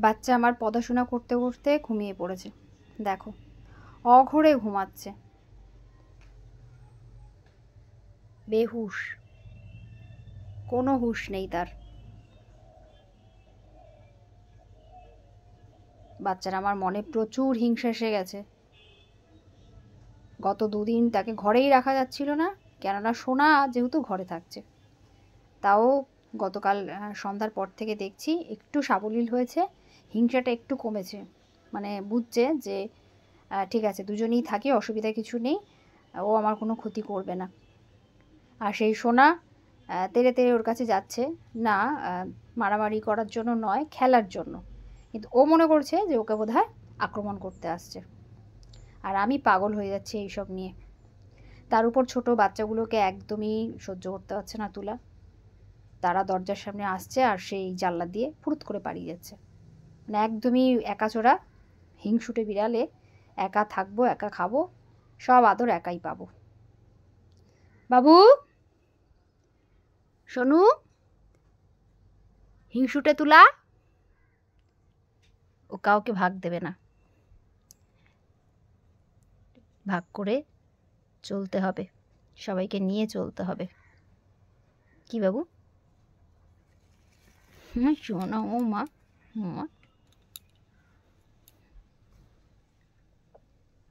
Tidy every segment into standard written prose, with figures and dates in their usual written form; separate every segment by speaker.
Speaker 1: বাচ্চা আমার পড়াশোনা করতে করতে ঘুমিয়ে পড়েছে, দেখো অঘরে ঘুমাচ্ছে, বেহুশ, কোনো হুঁশ নেই তার। বাচ্চার আমার মনে প্রচুর হিংসা এসে গেছে। গত দুদিন তাকে ঘরেই রাখা যাচ্ছিল না, কেননা সোনা যেহেতু ঘরে থাকছে। তাও গতকাল সন্ধ্যার পর থেকে দেখছি একটু সাবলীল হয়েছে, হিংসাটা একটু কমেছে, মানে বুঝছে যে ঠিক আছে দুজনেই থাকি, অসুবিধা কিছু নেই, ও আমার কোনো ক্ষতি করবে না। আর সেই সোনা তেড়ে তেড়ে ওর কাছে যাচ্ছে না, মারামারি করার জন্য নয়, খেলার জন্য, কিন্তু ও মনে করছে যে ওকে বোধহয় আক্রমণ করতে আসছে। আর আমি পাগল হয়ে যাচ্ছি এইসব নিয়ে। তার উপর ছোট বাচ্চাগুলোকে একদমই সহ্য করতে পারছে না তুলা। তারা দরজার সামনে আসছে আর সেই জানলা দিয়ে ফুরুত করে পালিয়ে যাচ্ছে, মানে একদমই একাচোরা হিংসুটে বিড়ালে। একা থাকবো, একা খাবো, সব আদর একাই পাবো। বাবু, সোনু, হিংসুটে তুলা, ও কাউকে ভাগ দেবে না, ভাগ করে চলতে হবে, সবাইকে নিয়ে চলতে হবে। কি বাবু? শোনো ও মা, মা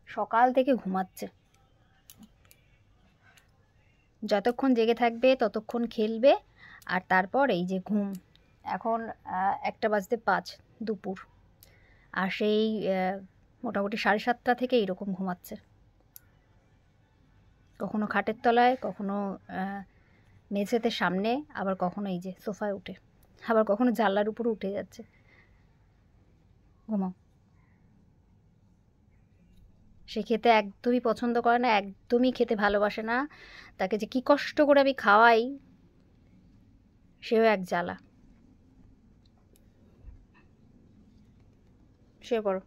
Speaker 1: সকাল থেকে ঘুমাচ্ছে, যতক্ষণ জেগে থাকবে ততক্ষণ খেলবে, আর তারপর এই যে ঘুম। এখন 1:05 দুপুর, আর সেই মোটামুটি 7:30 থেকে এইরকম ঘুমাচ্ছে। কখনো খাটের তলায়, কখনো মেঝেতে সামনে, আবার কখনো এই যে সোফায় উঠে, আবার কখনো জানলার উপরে উঠে যাচ্ছে। ঘুমাও। সে খেতে একদমই পছন্দ করে না, একদমই খেতে ভালোবাসে না। তাকে যে কি কষ্ট করে আমি খাওয়াই, সেও এক জ্বালা। শুয়ে পড়ো।